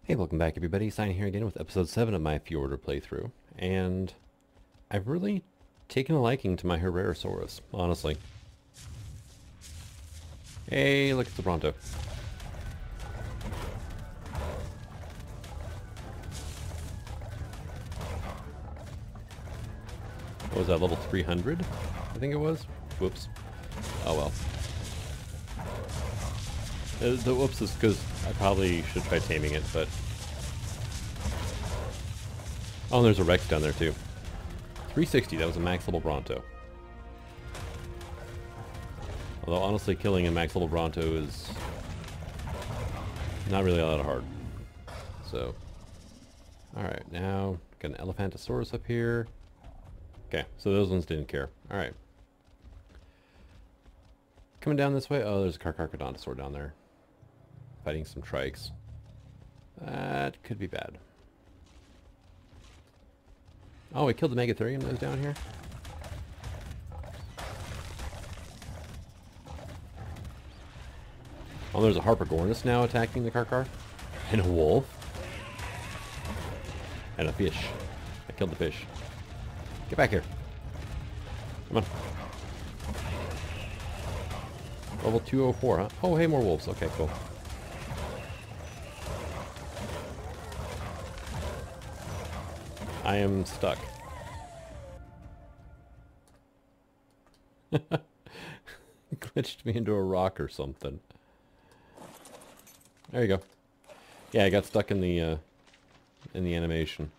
Hey, welcome back everybody. Signing here again with episode 7 of my Fjordur playthrough. And I've really taken a liking to my Herrerasaurus, honestly. Hey, look at the Bronto. What was that, level 300? I think it was? Whoops. Oh well. The whoops is because I probably should try taming it, but... Oh, and there's a Rex down there too. 360, that was a max level Bronto. Although honestly, killing a max level Bronto is not really all that hard. So, alright, now got an Elephantosaurus up here. Okay, so those ones didn't care. Alright. Coming down this way, oh, there's a Carcharcodontosaur down there. Fighting some trikes. That could be bad. Oh, we killed the Megatherium that was down here. Oh, there's a Harpagornis now attacking the Carcar. And a wolf. And a fish. I killed the fish. Get back here. Come on. Level 204, huh? Oh, hey, more wolves. Okay, cool. I am stuck. Glitched me into a rock or something. There you go. Yeah, I got stuck in the animation.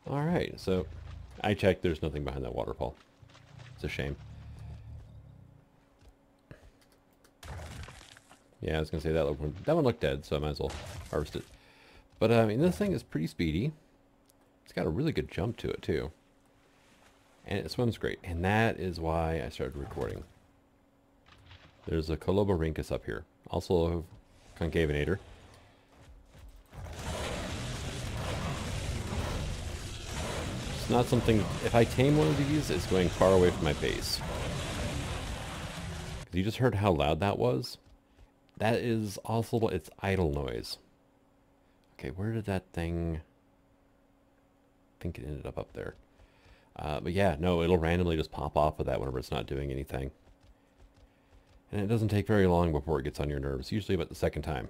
Alright, so I checked, there's nothing behind that waterfall. It's a shame. Yeah, I was gonna say that one looked dead, so I might as well harvest it. But I mean, this thing is pretty speedy. It's got a really good jump to it too, and it swims great. And that is why I started recording. There's a Coloborhynchus up here, also a Concavinator. It's not something. If I tame one of these, it's going far away from my base. You just heard how loud that was. That is also its idle noise. Okay, where did that thing... I think it ended up there. But yeah, no, it'll randomly just pop off of that whenever it's not doing anything. And it doesn't take very long before it gets on your nerves, usually about the second time.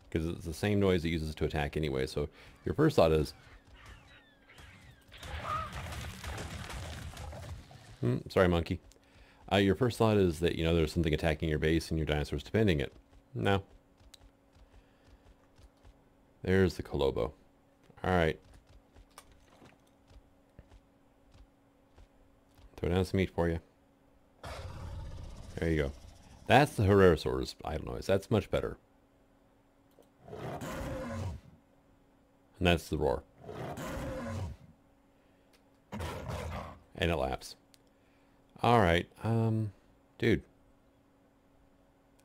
Because it's the same noise it uses to attack anyway, so your first thought is... sorry, monkey. Your first thought is that, you know, there's something attacking your base and your dinosaur's defending it. No. There's the Colobo. Alright. Throw down some meat for you. There you go. That's the Herrerasaurus idle noise. That's much better. And that's the roar. And it laps. Alright, dude.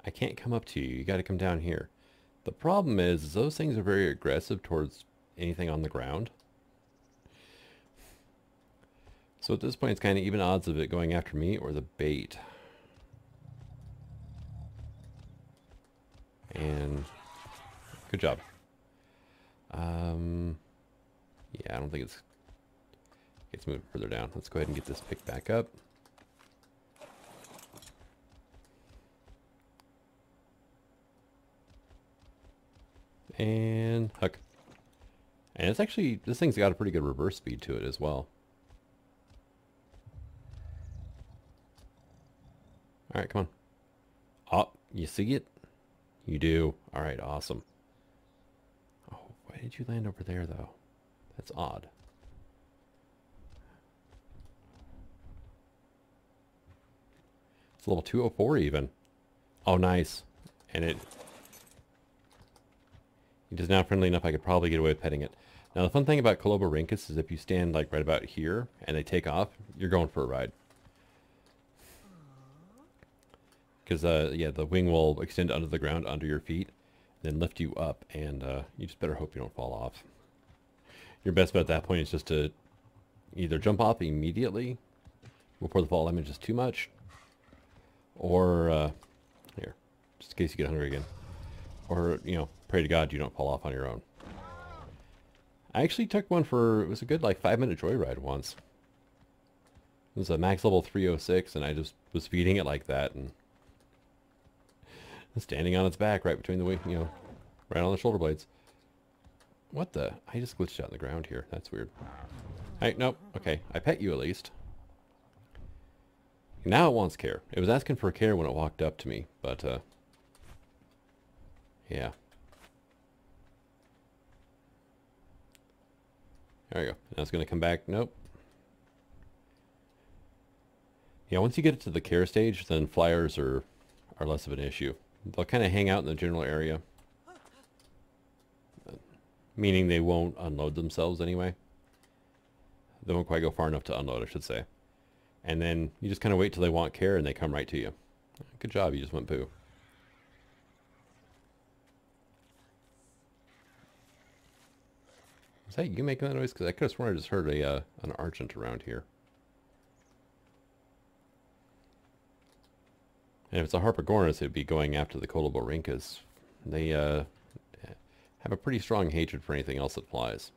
I can't come up to you. You gotta come down here. The problem is those things are very aggressive towards anything on the ground. So at this point, it's kind of even odds of it going after me or the bait. And good job. Yeah, I don't think it's moving further down. Let's go ahead and get this picked back up. And hook. And it's actually, this thing's got a pretty good reverse speed to it as well. Alright, come on. Oh, you see it? You do. Alright, awesome. Oh, why did you land over there though? That's odd. It's level 204 even. Oh, nice. And it is now friendly enough I could probably get away with petting it. Now the fun thing about Coloborhynchus is if you stand like right about here and they take off, you're going for a ride. Because yeah, the wing will extend under the ground under your feet, then lift you up, and you just better hope you don't fall off. Your best bet at that point is just to either jump off immediately before the fall damage is too much, or here, just in case you get hungry again. Or, you know, pray to God you don't fall off on your own. I actually took one for, it was a good like 5-minute joyride once. It was a max level 306 and I just was feeding it like that and standing on its back right between the, you know, right on the shoulder blades. What the? I just glitched out in the ground here. That's weird. Hey, nope. Okay, I pet you at least. Now it wants care. It was asking for care when it walked up to me, but, yeah. There we go. Now it's going to come back. Nope. Yeah, once you get it to the care stage, then flyers are less of an issue. They'll kind of hang out in the general area. Meaning they won't unload themselves anyway. They won't quite go far enough to unload, I should say. And then you just kind of wait till they want care and they come right to you. Good job, you just went poo. Is that you making that noise? Because I could have sworn I just heard an argent around here. And if it's a Harpagornis, it'd be going after the Coloborhynchus. They have a pretty strong hatred for anything else that flies.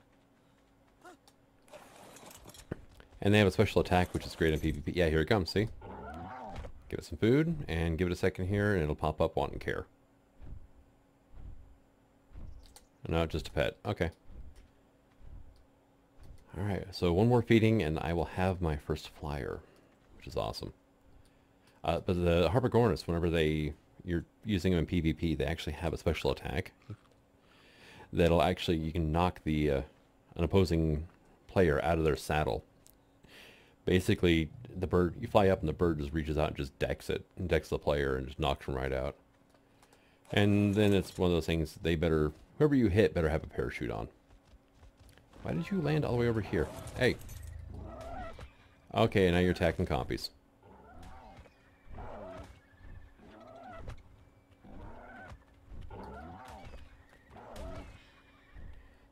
And they have a special attack, which is great in PvP. Yeah, here it comes, see? Give it some food, and give it a second here, and it'll pop up wanting care. No, just a pet. Okay. Alright, so one more feeding, and I will have my first flyer, which is awesome. But the Harpagornis, whenever you're using them in PvP, they actually have a special attack. That'll actually, you can knock an opposing player out of their saddle. Basically, the bird, you fly up and the bird just reaches out and just decks the player and just knocks them right out. And then it's one of those things, whoever you hit better have a parachute on. Why did you land all the way over here? Hey. Okay, now you're attacking compies.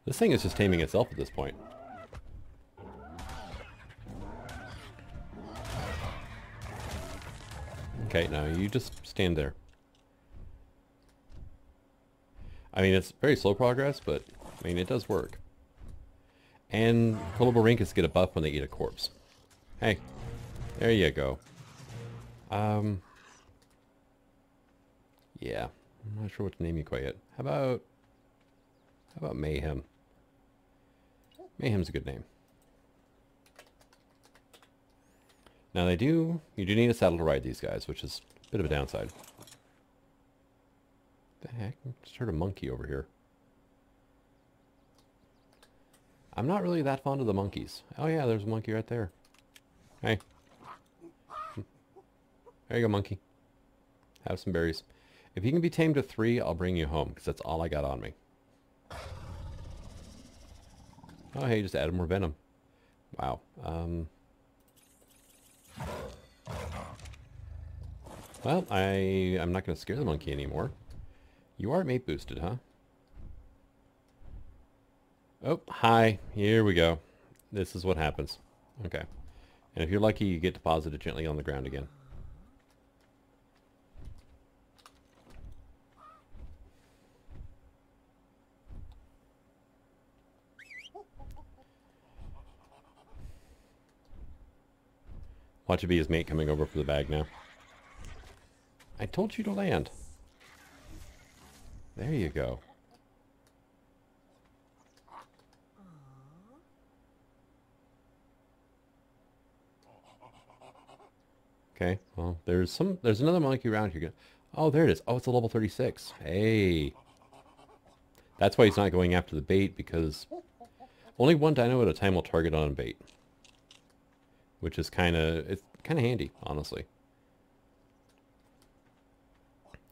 This thing is just taming itself at this point. Okay, now you just stand there. I mean, it's very slow progress, but, I mean, it does work. And Coloborhynchus get a buff when they eat a corpse. Hey, there you go. Yeah, I'm not sure what to name you quite yet. How about Mayhem? Mayhem's a good name. Now you do need a saddle to ride these guys, which is a bit of a downside. What the heck? I just heard a monkey over here. I'm not really that fond of the monkeys. Oh yeah, there's a monkey right there. Hey. There you go, monkey. Have some berries. If you can be tamed to 3, I'll bring you home, because that's all I got on me. Oh hey, just added more venom. Wow. Well, I'm not going to scare the monkey anymore. You are mate boosted, huh? Oh, hi. Here we go. This is what happens. Okay. And if you're lucky, you get deposited gently on the ground again. Watch it be his mate coming over for the bag now. I told you to land. There you go. Okay, well, there's another monkey around here. Oh, there it is. Oh, it's a level 36. Hey. That's why he's not going after the bait, because only one dino at a time will target on a bait. Which is it's kind of handy, honestly.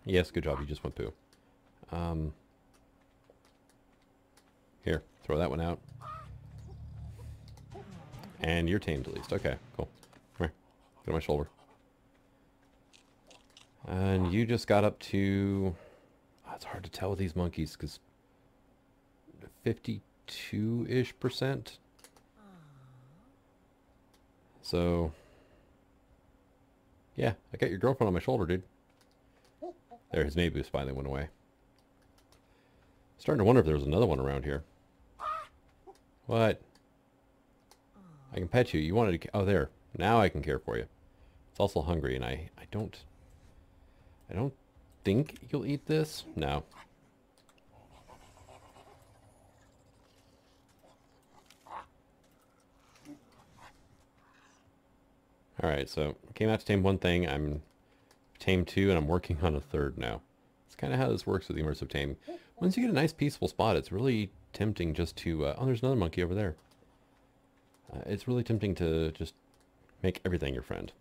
Yes, good job. You just went poo. Here, throw that one out. And you're tamed at least. Okay, cool. Come here. Get on my shoulder. And you just got up to... Oh, it's hard to tell with these monkeys, because 52-ish%. So... Yeah, I got your girlfriend on my shoulder, dude. There, his maybe finally went away. Starting to wonder if there was another one around here. What? I can pet you. You wanted to... Oh, there. Now I can care for you. It's also hungry, and I don't think you'll eat this. No. Alright, so came out to tame one thing. I'm tamed two, and I'm working on a third now. It's kind of how this works with immersive taming. Once you get a nice peaceful spot, it's really tempting just to... oh, there's another monkey over there. It's really tempting to just make everything your friend.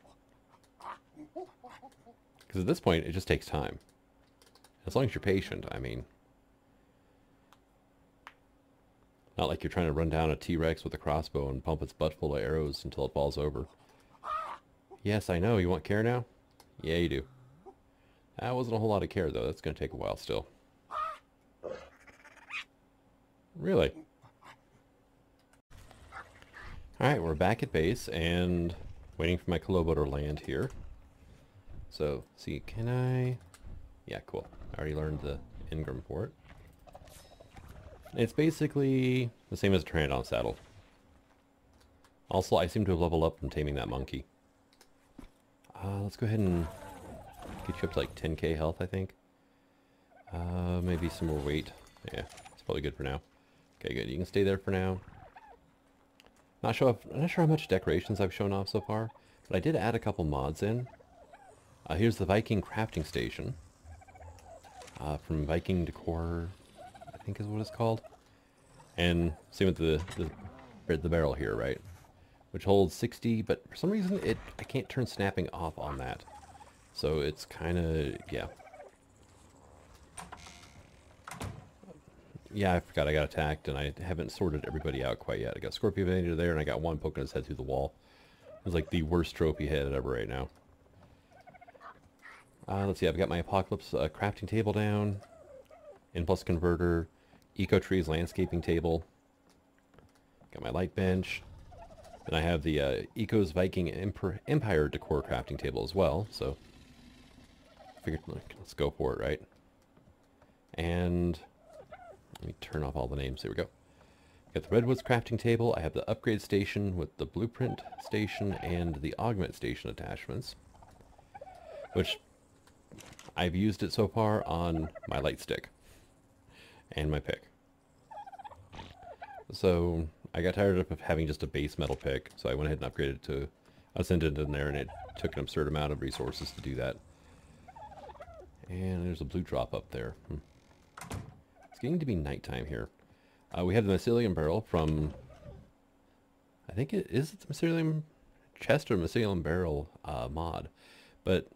Because at this point, it just takes time. As long as you're patient, I mean. Not like you're trying to run down a T-Rex with a crossbow and pump its butt full of arrows until it falls over. Yes, I know. You want care now? Yeah, you do. That wasn't a whole lot of care, though. That's going to take a while still. Really? Alright, we're back at base and waiting for my Colobo to land here. So, see, can I... Yeah, cool. I already learned the engram for it. It's basically the same as a Pteranodon saddle. Also, I seem to have leveled up from taming that monkey. Let's go ahead and get you up to like 10k health, I think. Maybe some more weight. Yeah, it's probably good for now. Okay, good. You can stay there for now. Not sure how much decorations I've shown off so far, but I did add a couple mods in. Here's the Viking crafting station. From Viking Decor, I think is what it's called. And same with the barrel here, right? Which holds 60, but for some reason I can't turn snapping off on that. So it's kind of, yeah. Yeah, I forgot I got attacked, and I haven't sorted everybody out quite yet. I got Scorpio Venator there, and I got one poking his head through the wall. It was like the worst trophy head ever right now. Let's see, I've got my Apocalypse crafting table down. N+ converter. Eco Trees landscaping table. Got my light bench. Then I have the Eco's Viking Empire decor crafting table as well, so figured let's go for it, right? And let me turn off all the names. There we go. Got the Redwoods crafting table. I have the upgrade station with the blueprint station and the augment station attachments, which I've used it so far on my light stick and my pick. So I got tired of having just a base metal pick, so I went ahead and upgraded to Ascendant in there, and it took an absurd amount of resources to do that. And there's a blue drop up there. It's getting to be nighttime here. We have the Mycelium barrel from... I think it is the Mycelium chest or Mycelium barrel mod. But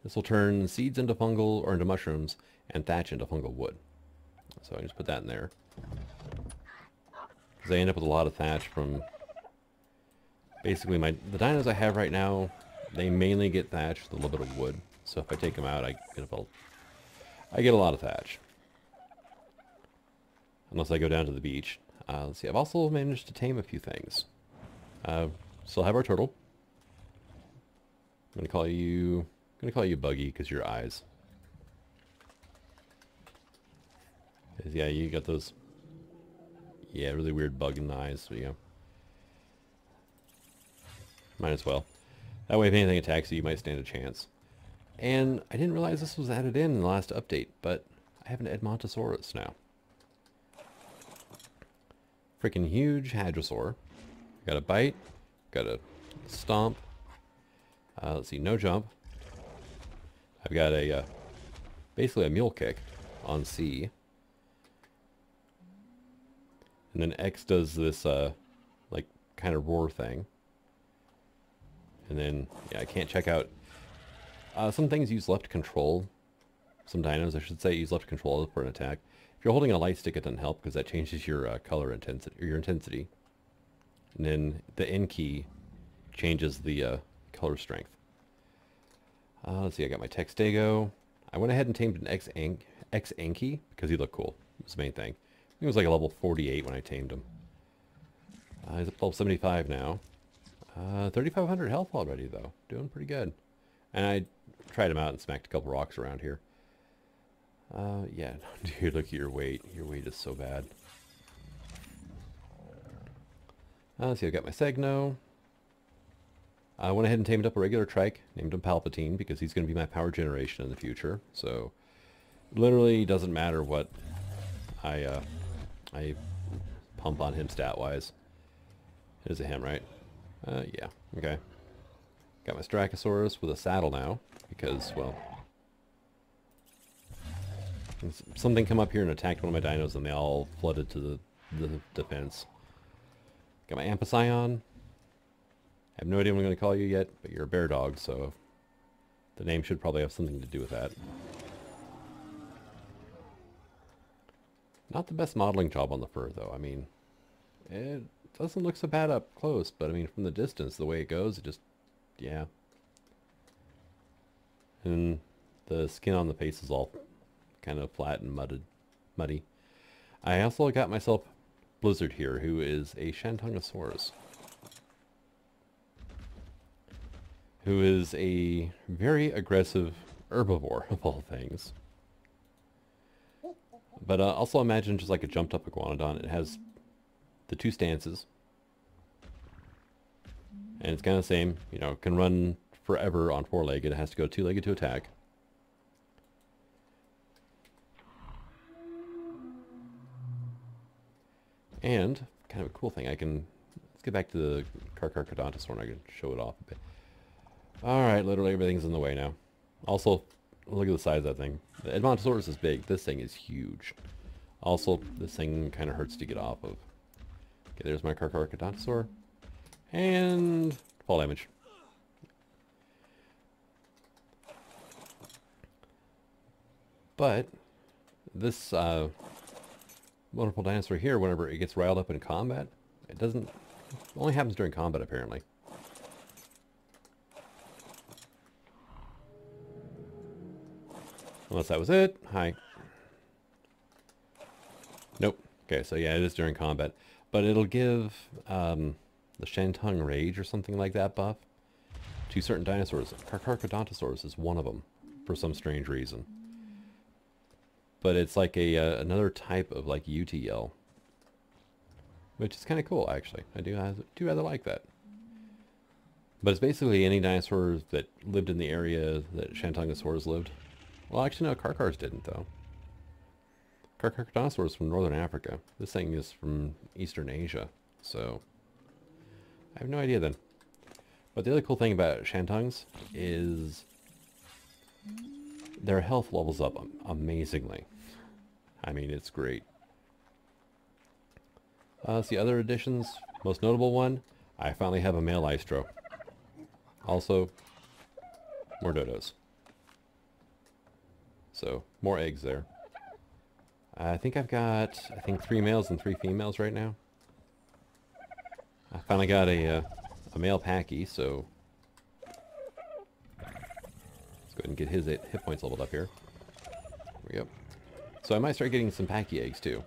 this will turn seeds into fungal or into mushrooms and thatch into fungal wood. So I just put that in there. Because I end up with a lot of thatch from... Basically, the dinos I have right now, they mainly get thatch with a little bit of wood. So if I take them out, I get a lot of thatch. Unless I go down to the beach. Let's see, I've also managed to tame a few things. Still have our turtle. I'm gonna call you Buggy because your eyes. 'Cause, yeah, you got those. Yeah, really weird bug in the eyes. So yeah, might as well. That way, if anything attacks you, you might stand a chance. And I didn't realize this was added in the last update, but I have an Edmontosaurus now. Freaking huge hadrosaur. Got a bite, got a stomp. Let's see, no jump. I've got a basically a mule kick on C. And then X does this like kind of roar thing. And then yeah, I can't check out. Some things use left control. Some dinos, I should say, use left control for an attack. If you're holding a light stick, it doesn't help because that changes your color intensity, or your intensity. And then the N key changes the color strength. Let's see, I got my tech Stego. I went ahead and tamed an X Anki because he looked cool. It was the main thing. He was like a level 48 when I tamed him. He's up to level 75 now. 3,500 health already, though. Doing pretty good. And I tried him out and smacked a couple rocks around here. Yeah, dude, look at your weight. Your weight is so bad. Let's see, I've got my Segno. I went ahead and tamed up a regular trike, named him Palpatine, because he's going to be my power generation in the future. So, literally doesn't matter what I pump on him stat-wise. It is a him, right? Yeah, okay. Got my Stego with a saddle now, because, well, something come up here and attacked one of my dinos, and they all flooded to the defense. Got my Amphion. I have no idea what I'm going to call you yet, but you're a bear dog, so the name should probably have something to do with that. Not the best modeling job on the fur, though. I mean, it doesn't look so bad up close, but I mean, from the distance, the way it goes, it just, yeah. And the skin on the face is all kind of flat and muddy. I also got myself Blizzard here, who is a Shantangosaurus, who is a very aggressive herbivore, of all things. But also imagine just like a jumped up iguanodon. It has the two stances. And it's kind of the same, you know, can run forever on four-legged. It has to go two-legged to attack. And, kind of a cool thing, let's get back to the Herrerasaurus and I can show it off a bit. Alright, literally everything's in the way now. Also, look at the size of that thing. The Edmontosaurus is big. This thing is huge. Also, this thing kind of hurts to get off of. Okay, there's my Herrerasaurus. And fall damage. But this wonderful dinosaur here, whenever it gets riled up in combat, it only happens during combat apparently. Unless that was it. Hi. Nope. Okay, so yeah, it is during combat. But it'll give the Shantung Rage or something like that buff to certain dinosaurs. Herrerasaurus is one of them for some strange reason. But it's like another type of like UTL, which is kind of cool actually. I do rather like that. But it's basically any dinosaurs that lived in the area that Shantangosaurus lived. Well, actually no, Karkars didn't though. Herrerasaurus is from northern Africa. This thing is from eastern Asia, so I have no idea then. But the other cool thing about Shantungs is their health levels up amazingly. I mean, it's great. Let's see, other additions. Most notable one, I finally have a male Istro. Also, more dodos. So, more eggs there. I think I've got, 3 males and 3 females right now. I finally got a male Packy, so let's go ahead and get his hit points leveled up here. There we go. So I might start getting some Packy eggs too.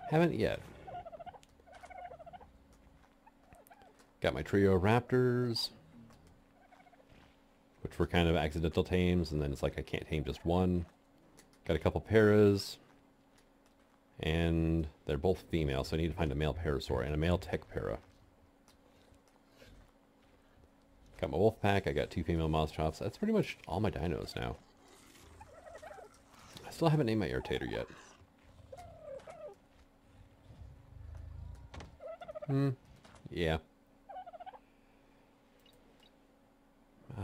Haven't yet. Got my trio of raptors, which were kind of accidental tames, and then it's like I can't tame just one. Got a couple paras, and they're both female, so I need to find a male Parasaur and a male tech para. Got my wolf pack, I got 2 female Moschops. That's pretty much all my dinos now. I still haven't named my irritator yet. Yeah.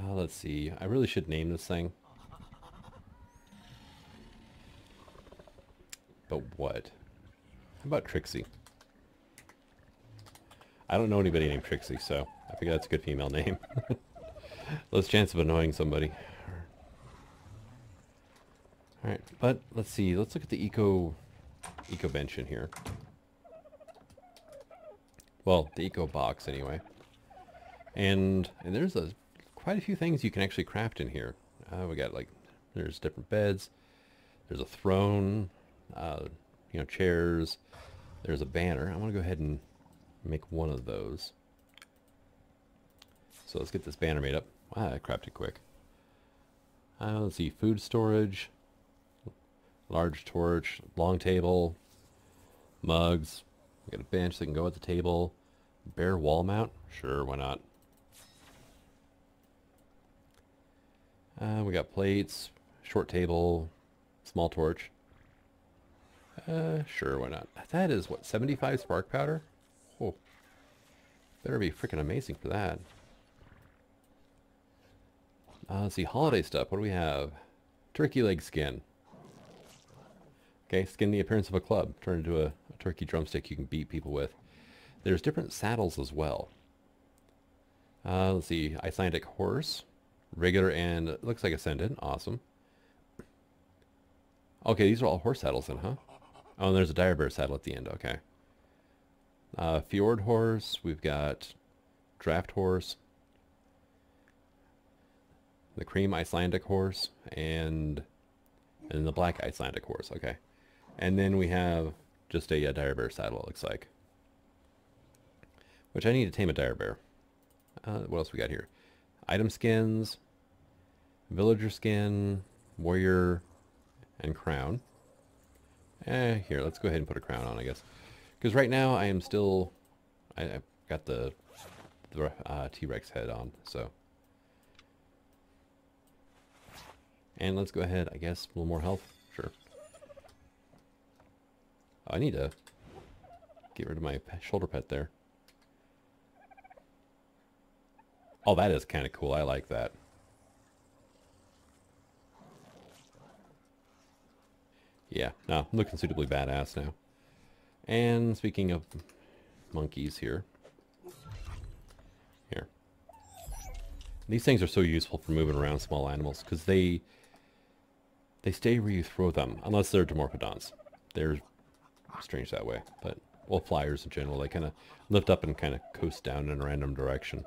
Let's see. I really should name this thing. But what? How about Trixie? I don't know anybody named Trixie, so I figure that's a good female name. Less chance of annoying somebody. Alright, but let's see. Let's look at the eco bench in here. Well, the eco box anyway. And there's quite a few things you can actually craft in here. We got like, there's different beds. There's a throne, you know, chairs. There's a banner. I want to go ahead and make one of those. So let's get this banner made up. Wow, I crafted quick. Let's see, food storage, large torch, long table, mugs. We got a bench that can go at the table. Bare wall mount? Sure, why not? We got plates, short table, small torch. Sure, why not? That is, what, 75 spark powder? Oh, better be freaking amazing for that. Let's see, holiday stuff. What do we have? Turkey leg skin. Okay, skin the appearance of a club. Turn into a turkey drumstick you can beat people with. There's different saddles as well. Let's see, Icelandic horse. Regular and it looks like ascendant. Awesome. Okay, these are all horse saddles then, huh? Oh, and there's a dire bear saddle at the end. Okay. Fjord horse. We've got draft horse. The cream Icelandic horse. And the black Icelandic horse. Okay. And then we have just a dire bear saddle, it looks like. Which I need to tame a dire bear. What else we got here? Item skins, villager skin, warrior, and crown. Here, let's go ahead and put a crown on, I guess. Because right now I am still... I've got the T-Rex head on, so... And let's go ahead, I guess, a little more health. Sure. Oh, I need to get rid of my shoulder pet there. Oh, that is kind of cool. I like that. Yeah, no, I'm looking suitably badass now. And speaking of monkeys here. Here. These things are so useful for moving around small animals because they stay where you throw them, unless they're Dimorphodons. They're strange that way, but well, flyers in general, they kind of lift up and kind of coast down in a random direction.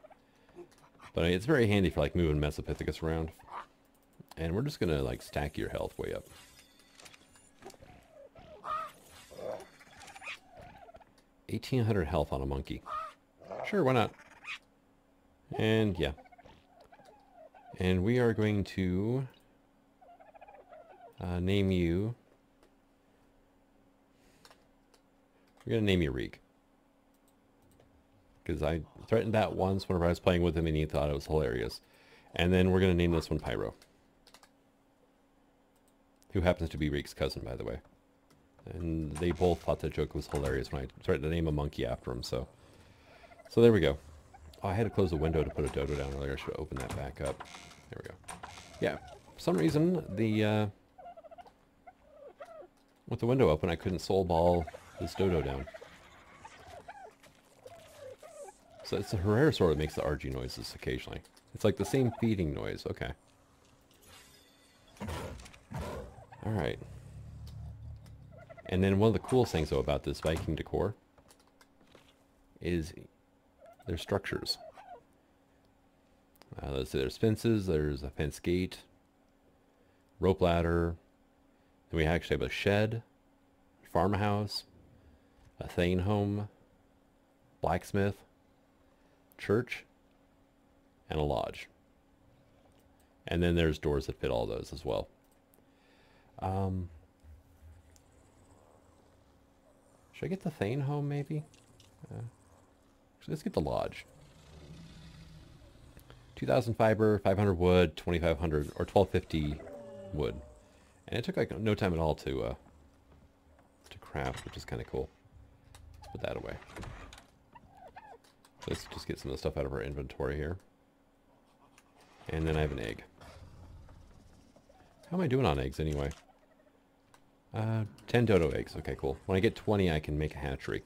But it's very handy for like moving Mesopithecus around. And we're just gonna like stack your health way up. $1,800 health on a monkey. Sure, why not? And yeah. And we are going to name you... We're going to name you Reek. Because I threatened that once whenever I was playing with him and he thought it was hilarious. And then we're going to name this one Pyro. Who happens to be Reek's cousin, by the way. And they both thought the joke was hilarious when I tried to name a monkey after him, so... So there we go. Oh, I had to close the window to put a dodo down earlier. I should have opened that back up. There we go. Yeah, for some reason, the... with the window open, I couldn't soul ball this dodo down. So it's the Herrerasaurus that makes the RG noises occasionally. It's like the same feeding noise. Okay. Alright. And then one of the coolest things, though, about this Viking decor is their structures. Let's see, there's fences, there's a fence gate, rope ladder, then we actually have a shed, farmhouse, a Thane home, blacksmith, church, and a lodge. And then there's doors that fit all those as well. Should I get the Thane home, maybe? Let's get the lodge. 2,000 fiber, 500 wood, 2,500, or 1,250 wood. And it took like no time at all to craft, which is kind of cool. Let's put that away. Let's just get some of the stuff out of our inventory here. And then I have an egg. How am I doing on eggs anyway? 10 dodo eggs. Okay, cool. When I get 20, I can make a hatchery.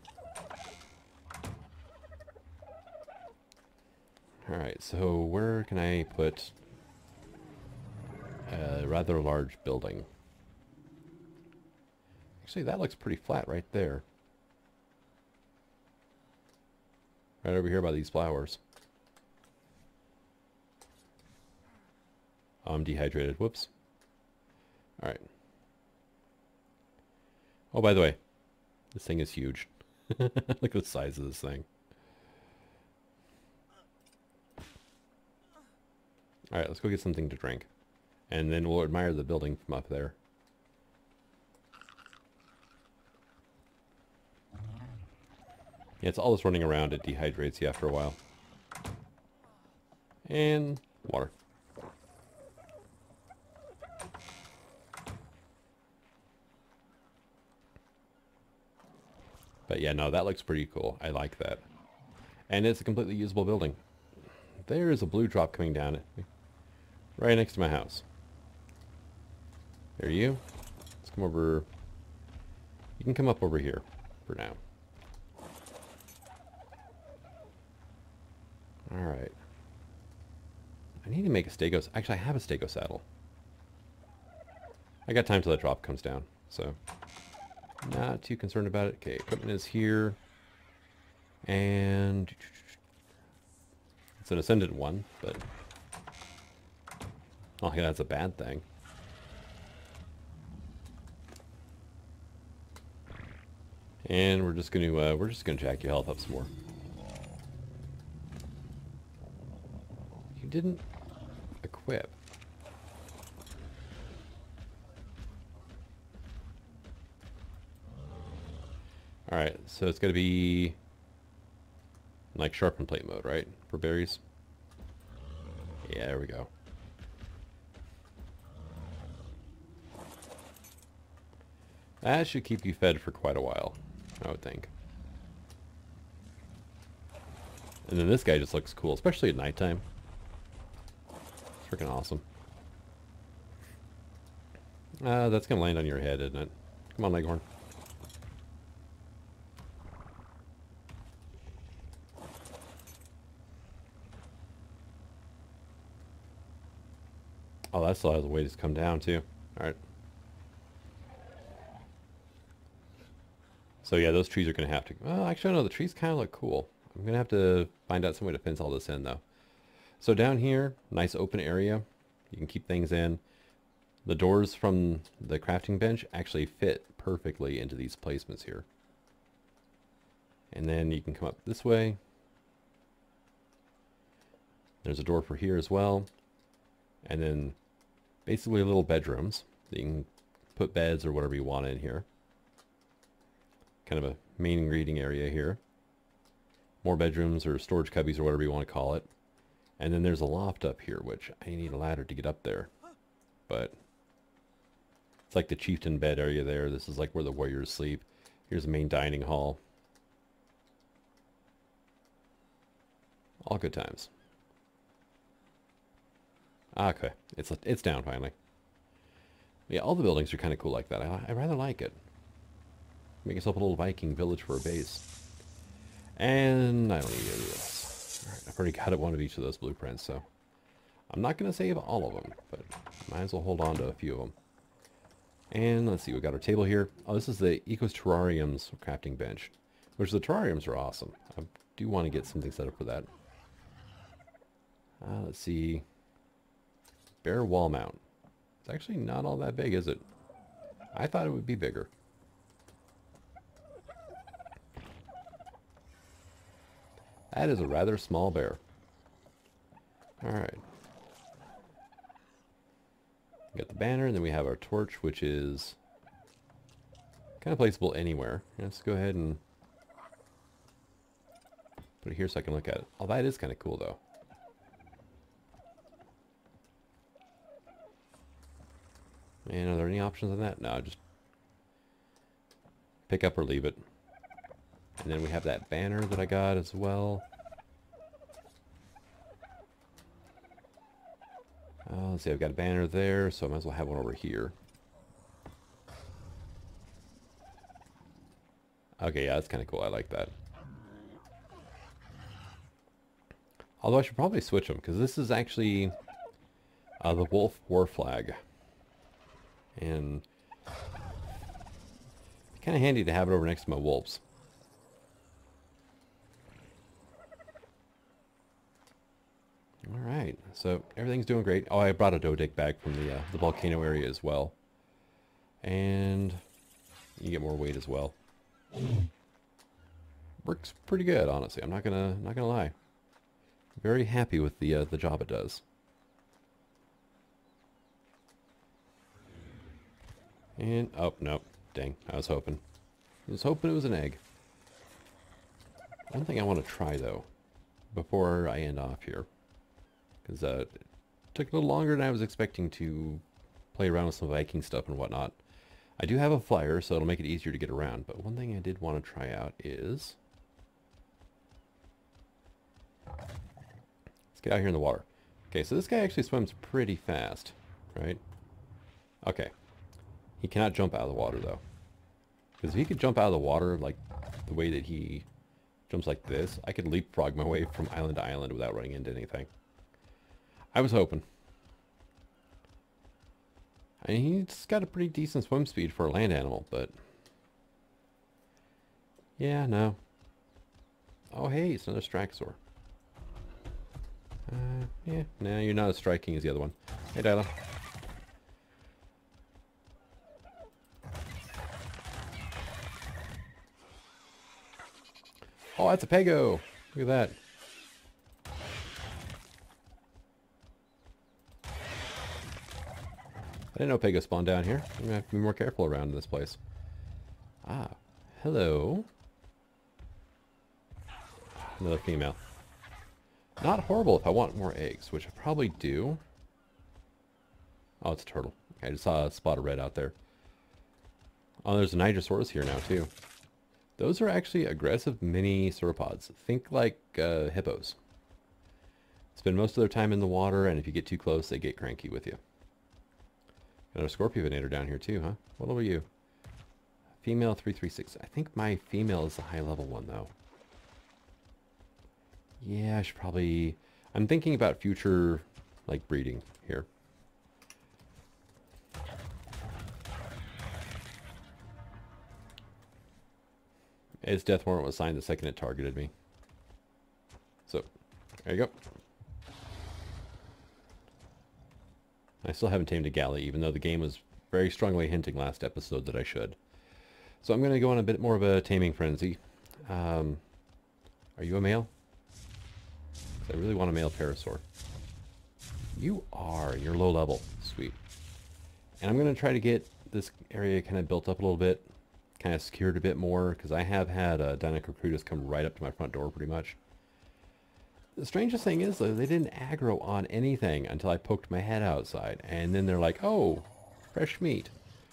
Alright, so where can I put a rather large building? Actually, that looks pretty flat right there. Right over here by these flowers. I'm dehydrated. Whoops. Alright. Oh, by the way, this thing is huge. Look at the size of this thing. Alright, let's go get something to drink. And then we'll admire the building from up there. Yeah, it's all this running around. It dehydrates you after a while. And water. But yeah, no, that looks pretty cool. I like that. And it's a completely usable building. There is a blue drop coming down right next to my house. There you. Let's come over. You can come up over here for now. Alright. I need to make a Stego... Actually, I have a Stego Saddle. I got time till that drop comes down, so... Not too concerned about it. Okay, equipment is here. And... It's an Ascendant one, but... Oh, yeah, that's a bad thing. And we're just gonna jack your health up some more. You didn't equip. Alright, so it's gonna be like sharpen plate mode, right? For berries. Yeah, there we go. That should keep you fed for quite a while, I would think. And then this guy just looks cool, especially at nighttime. Freaking awesome. That's gonna land on your head, isn't it? Come on, Leghorn. Oh, that still has a way to come down, too. Alright. So yeah, those trees are going to have to... Well, actually, no, the trees kind of look cool. I'm going to have to find out some way to fence all this in, though. So down here, nice open area. You can keep things in. The doors from the crafting bench actually fit perfectly into these placements here. And then you can come up this way. There's a door for here as well. And then basically little bedrooms that you can put beds or whatever you want in here. Kind of a main reading area here. More bedrooms or storage cubbies or whatever you want to call it. And then there's a loft up here, which I need a ladder to get up there. But it's like the chieftain bed area there. This is like where the warriors sleep. Here's the main dining hall. All good times. Okay, it's down finally. Yeah, all the buildings are kind of cool like that. I rather like it. Make yourself a little Viking village for a base. And I don't need any of this. Alright, I've already got one of each of those blueprints, so I'm not going to save all of them, but might as well hold on to a few of them. And let's see, we got our table here. Oh, this is the Ecos Terrariums crafting bench, which the terrariums are awesome. I do want to get something set up for that. Let's see. Bare wall mount. It's actually not all that big, is it? I thought it would be bigger. That is a rather small bear. Alright. Got the banner, and then we have our torch, which is kind of placeable anywhere. Let's go ahead and put it here so I can look at it. Oh, that is kind of cool, though. And are there any options on that? No, just pick up or leave it. And then we have that banner that I got as well. Let's see, I've got a banner there, so I might as well have one over here. Okay, yeah, that's kind of cool. I like that. Although I should probably switch them, because this is actually the wolf war flag. And it's kind of handy to have it over next to my wolves. Alright, so everything's doing great. Oh, I brought a Dodo Egg back from the volcano area as well. And you get more weight as well. Works pretty good, honestly. I'm not gonna lie. Very happy with the job it does. And, oh, nope. Dang, I was hoping. I was hoping it was an egg. One thing I want to try, though, before I end off here, because it took a little longer than I was expecting to play around with some Viking stuff and whatnot. I do have a flyer, so it'll make it easier to get around, but one thing I did want to try out is... let's get out here in the water. Okay, so this guy actually swims pretty fast, right? Okay. He cannot jump out of the water, though. Because if he could jump out of the water like the way that he jumps like this, I could leapfrog my way from island to island without running into anything. I was hoping. I mean, he's got a pretty decent swim speed for a land animal, but... yeah, no. Oh, hey, it's another Strachosaur. Yeah, nah, you're not as striking as the other one. Hey, Dyla. Oh, that's a Pego! Look at that. I didn't know Pego spawned down here. I'm gonna have to be more careful around this place. Ah, hello. Another female. Not horrible if I want more eggs, which I probably do. Oh, it's a turtle. I just saw a spot of red out there. Oh, there's a Nigrosaurus here now, too. Those are actually aggressive mini sauropods. Think like hippos. Spend most of their time in the water, and if you get too close, they get cranky with you. Got a Scorpionator down here, too, huh? What are you? Female 336. I think my female is the high-level one, though. Yeah, I should probably... I'm thinking about future, like, breeding here. Its death warrant was signed the second it targeted me. So, there you go. I still haven't tamed a galley, even though the game was very strongly hinting last episode that I should. So I'm going to go on a bit more of a taming frenzy. Are you a male? I really want a male Parasaur. You are. You're low level. Sweet. And I'm going to try to get this area kind of built up a little bit. Kind of secured a bit more. Because I have had Dinococcrutus come right up to my front door pretty much. The strangest thing is, though, they didn't aggro on anything until I poked my head outside. And then they're like, oh, fresh meat.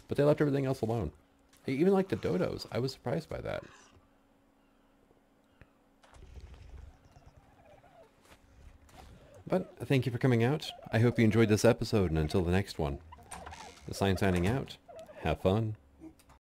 But they left everything else alone. Even like the dodos. I was surprised by that. But thank you for coming out. I hope you enjoyed this episode, and until the next one, the sign signing out. Have fun.